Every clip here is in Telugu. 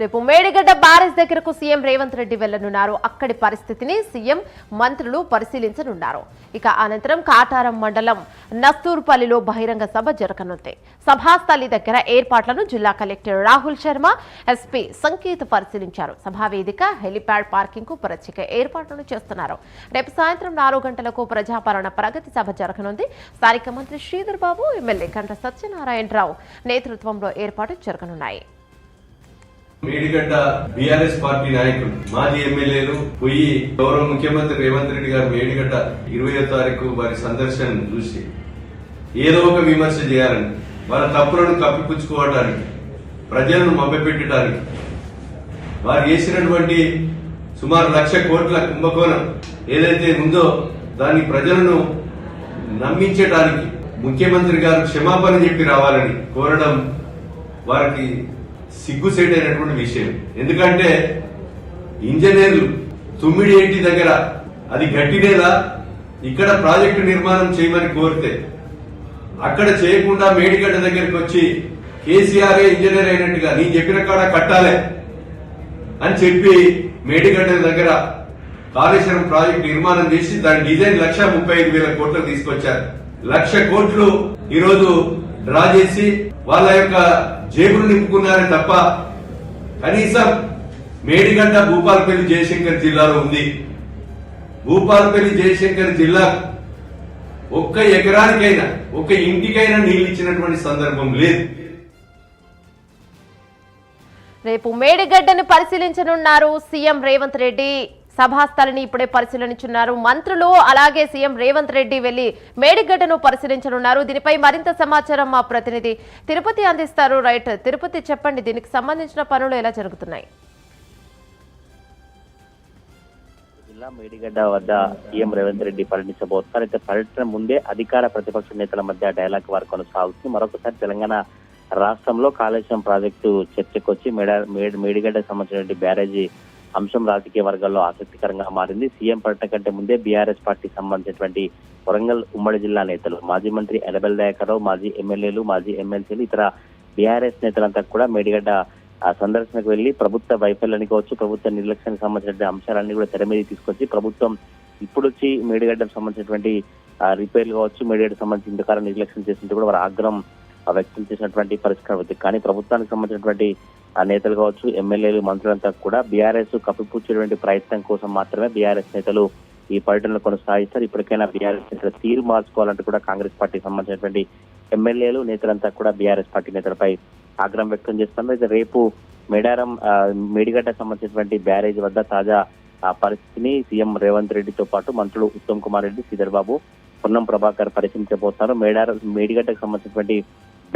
రేపు మేడిగడ్డ బ్యారేజ్ దగ్గరకు సీఎం రేవంత్ రెడ్డి వెళ్లనున్నారు. అక్కడి పరిస్థితిని సీఎం మంత్రులు పరిశీలించనున్నారు. ఇక అనంతరం కాటారం మండలం నస్తూర్పల్లిలో బహిరంగ సభ జరగనుంది. సభాస్థలి దగ్గర ఏర్పాట్లను జిల్లా కలెక్టర్ రాహుల్ శర్మ, ఎస్పీ సంకేత్ పరిశీలించారు. సభా వేదిక, హెలిప్యాడ్ పార్కింగ్ కు ప్రత్యేక ఏర్పాట్లను చేస్తున్నారు. రేపు సాయంత్రం 4 గంటలకు ప్రజాపాలన ప్రగతి సభ జరగనుంది. స్థానిక మంత్రి శ్రీధర్ బాబు, ఎమ్మెల్యే కంట సత్యనారాయణరావు నేతృత్వంలో ఏర్పాటు జరగనున్నాయి. మేడిగడ్డ బీఆర్ఎస్ పార్టీ నాయకులు, మాజీ ఎమ్మెల్యేలు పోయి గౌరవ ముఖ్యమంత్రి రేవంత్ రెడ్డి గారు మేడిగడ్డ 20వ తారీఖు వారి సందర్శన చూసి ఏదో ఒక విమర్శ చేయాలని, వాళ్ళ తప్పులను కప్పిపుచ్చుకోవడానికి, ప్రజలను మభ్యపెట్టడానికి, వారు చేసినటువంటి సుమారు 1,00,000 కోట్ల కుంభకోణం ఏదైతే ఉందో దాన్ని ప్రజలను నమ్మించడానికి ముఖ్యమంత్రి గారు క్షమాపణ చెప్పి రావాలని కోరడం వారికి సిగ్గుసేటైనటువంటి విషయం. ఎందుకంటే ఇంజనీర్లు తుమ్మిడి ఏంటి దగ్గర అది గట్టినేలా ఇక్కడ ప్రాజెక్టు నిర్మాణం చేయమని కోరితే అక్కడ చేయకుండా మేడిగడ్డ దగ్గరికి వచ్చి కేసీఆర్ ఇంజనీర్ అయినట్టుగా నేను చెప్పిన కాడ కట్టాలే అని చెప్పి మేడిగడ్డ దగ్గర కాళేశ్వరం ప్రాజెక్టు నిర్మాణం చేసి దాని డిజైన్ 1,35,000 కోట్లు తీసుకొచ్చారు. 1,00,000 కోట్లు ఈరోజు డ్రా చేసి వాళ్ళ యొక్క జేబులు నింపుకున్నారే తప్ప కనీసం మేడిగడ్డ భూపాలపల్లి జయశంకర్ జిల్లాలో ఉంది. భూపాలపల్లి జయశంకర్ జిల్లా ఒక్క ఎకరానికైనా, ఒక్క ఇంటికైనా నీళ్లు ఇచ్చినటువంటి సందర్భం లేదు. రేపు మేడిగడ్డను పరిశీలించనున్నారు సీఎం రేవంత్ రెడ్డి. సభాస్థలిని ఇప్పుడే పరిశీలించున్నారు మంత్రులు. అలాగే సీఎం రేవంత్ రెడ్డి వెళ్లి మేడిగడ్డను పరిశీలించనున్నారు. దీనిపై మరింత సమాచారం మా ప్రతినిధి తిరుపతి అందిస్తారు. రైట్ తిరుపతి, చెప్పండి, దీనికి సంబంధించిన పనులు ఎలా జరుగుతున్నాయి? జిల్లా మేడిగడ్డ వద్ద సీఎం రేవంత్ రెడ్డి పర్యటించబోతున్నారు. అయితే పర్యటన ముందే అధికార ప్రతిపక్ష నేతల మధ్య డైలాగ్ వారు కొనసాగుతుంది. మరొకసారి తెలంగాణ రాష్ట్రంలో కాళేశ్వరం ప్రాజెక్టు చర్చకు వచ్చి మేడిగడ్డకు సంబంధించిన బ్యారేజీ అంశం రాజకీయ వర్గాల్లో ఆసక్తికరంగా మారింది. సీఎం పర్యటన కంటే ముందే బీఆర్ఎస్ పార్టీకి సంబంధించినటువంటి వరంగల్ ఉమ్మడి జిల్లా నేతలు, మాజీ మంత్రి ఎర్రబెల్లి దయాకర్రావు, మాజీ ఎమ్మెల్యేలు, మాజీ ఎమ్మెల్సీలు, ఇతర బీఆర్ఎస్ నేతలంతా కూడా మేడిగడ్డ సందర్శనకు వెళ్లి ప్రభుత్వ వైఫల్యాన్ని కావచ్చు, ప్రభుత్వ నిర్లక్ష్యానికి సంబంధించిన అంశాలన్నీ కూడా తెర మీద తీసుకొచ్చి ప్రభుత్వం ఇప్పుడు వచ్చి మేడిగడ్డకు సంబంధించినటువంటి రిపేర్లు కావచ్చు, మేడిగడ్డకు సంబంధించిన ఇంతకాలం నిర్లక్ష్యం చేసినట్టు కూడా వారి ఆగ్రహం వ్యక్తం చేసినటువంటి పరిస్థితి అవుతుంది. కానీ ప్రభుత్వానికి సంబంధించినటువంటి నేతలు కావచ్చు, ఎమ్మెల్యేలు, మంత్రులంతా కూడా బీఆర్ఎస్ కప్పిపుచ్చేటువంటి ప్రయత్నం కోసం మాత్రమే బీఆర్ఎస్ నేతలు ఈ పర్యటనలు కొనసాగిస్తారు. ఇప్పటికైనా బీఆర్ఎస్ నేతలు తీరు మార్చుకోవాలంటూ కూడా కాంగ్రెస్ పార్టీకి సంబంధించినటువంటి ఎమ్మెల్యేలు, నేతలంతా కూడా బీఆర్ఎస్ పార్టీ నేతలపై ఆగ్రహం వ్యక్తం చేస్తున్నారు. అయితే రేపు మేడిగడ్డకు సంబంధించినటువంటి బ్యారేజ్ వద్ద తాజా పరిస్థితిని సీఎం రేవంత్ రెడ్డితో పాటు మంత్రులు ఉత్తమ్ కుమార్ రెడ్డి, శ్రీధర్ బాబు, పొన్నం ప్రభాకర్ పరిశీలించబోతున్నారు. మేడిగడ్డకు సంబంధించినటువంటి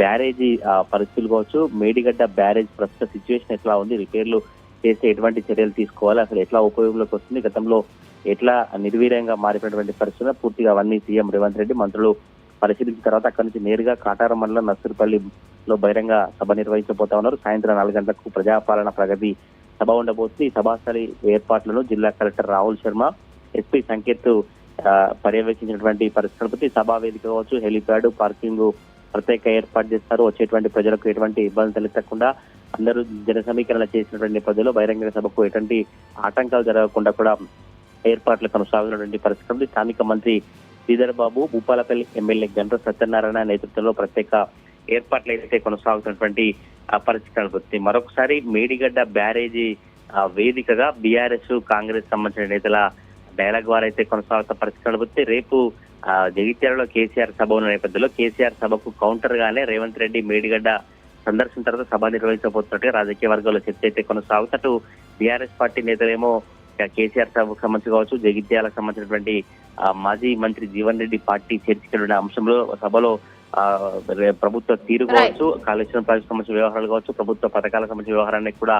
బ్యారేజీ పరిస్థితులు కావచ్చు, మేడిగడ్డ బ్యారేజ్ ప్రస్తుత సిచ్యువేషన్ ఎట్లా ఉంది, రిపేర్లు చేస్తే ఎటువంటి చర్యలు తీసుకోవాలి, అసలు ఎట్లా ఉపయోగంలోకి వస్తుంది, గతంలో ఎట్లా నిర్వీర్యంగా మారినటువంటి పరిస్థితులు పూర్తిగా అవన్నీ సీఎం రేవంత్ రెడ్డి మంత్రులు పరిశీలించిన తర్వాత అక్కడి నుంచి నేరుగా కాటారం మండలం నర్సూర్పల్లిలో బహిరంగ సభ నిర్వహించబోతా ఉన్నారు. సాయంత్రం 4 గంటలకు ప్రజాపాలన ప్రగతి సభ ఉండబోతుంది. ఈ సభాస్థలి ఏర్పాట్లను జిల్లా కలెక్టర్ రాహుల్ శర్మ, ఎస్పీ సంకేత్ పర్యవేక్షించినటువంటి పరిస్థితులపై సభా వేదిక కావచ్చు, హెలిప్యాడ్, పార్కింగ్ ప్రత్యేక ఏర్పాటు చేస్తారు. వచ్చేటువంటి ప్రజలకు ఎటువంటి ఇబ్బంది తలెత్తకుండా అందరూ జన సమీకరణ చేసినటువంటి నేపథ్యంలో బహిరంగ సభకు ఎటువంటి ఆటంకాలు జరగకుండా కూడా ఏర్పాట్లు కొనసాగుతున్నటువంటి పరిస్థితులు. స్థానిక మంత్రి శ్రీధర్ బాబు, భూపాలపల్లి ఎమ్మెల్యే గంట సత్యనారాయణ నేతృత్వంలో ప్రత్యేక ఏర్పాట్లు అయితే కొనసాగుతున్నటువంటి పరిస్థితి కనబడుతుంది. మరొకసారి మేడిగడ్డ బ్యారేజీ వేదికగా బీఆర్ఎస్, కాంగ్రెస్ సంబంధించిన నేతల డైలాగ్ వారు అయితే కొనసాగుతున్న పరిస్థితి కనబడితే రేపు జగిత్యాలలో కేసీఆర్ సభ ఉన్న నేపథ్యంలో కేసీఆర్ సభకు కౌంటర్ గానే రేవంత్ రెడ్డి మేడిగడ్డ సందర్శన తర్వాత సభ నిర్వహించబోతున్నట్టుగా రాజకీయ వర్గాల్లో చర్చ అయితే కొనసాగుతూ బీఆర్ఎస్ పార్టీ నేతలేమో కేసీఆర్ సభకు సంబంధించి కావచ్చు, జగిత్యాలకు సంబంధించినటువంటి మాజీ మంత్రి జీవన్ రెడ్డి పార్టీ చర్చించిన అంశంలో సభలో ప్రభుత్వ తీరు కావచ్చు, కాళేశ్వరం ప్రాజెక్టు సంబంధించిన వ్యవహారాలు కావచ్చు, ప్రభుత్వ పథకాలకు సంబంధించిన వ్యవహారానికి కూడా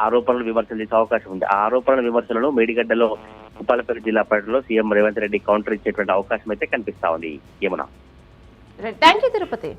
ఆరోపణలు, విమర్శలు చేసే అవకాశం ఉంది. ఆ ఆరోపణల విమర్శలను మేడిగడ్డలో భూపాలపల్లి జిల్లా పర్యటనలో సీఎం రేవంత్ రెడ్డి కౌంటర్ ఇచ్చేటువంటి అవకాశం అయితే కనిపిస్తా ఉంది. యమునా. Thank you Tirupati.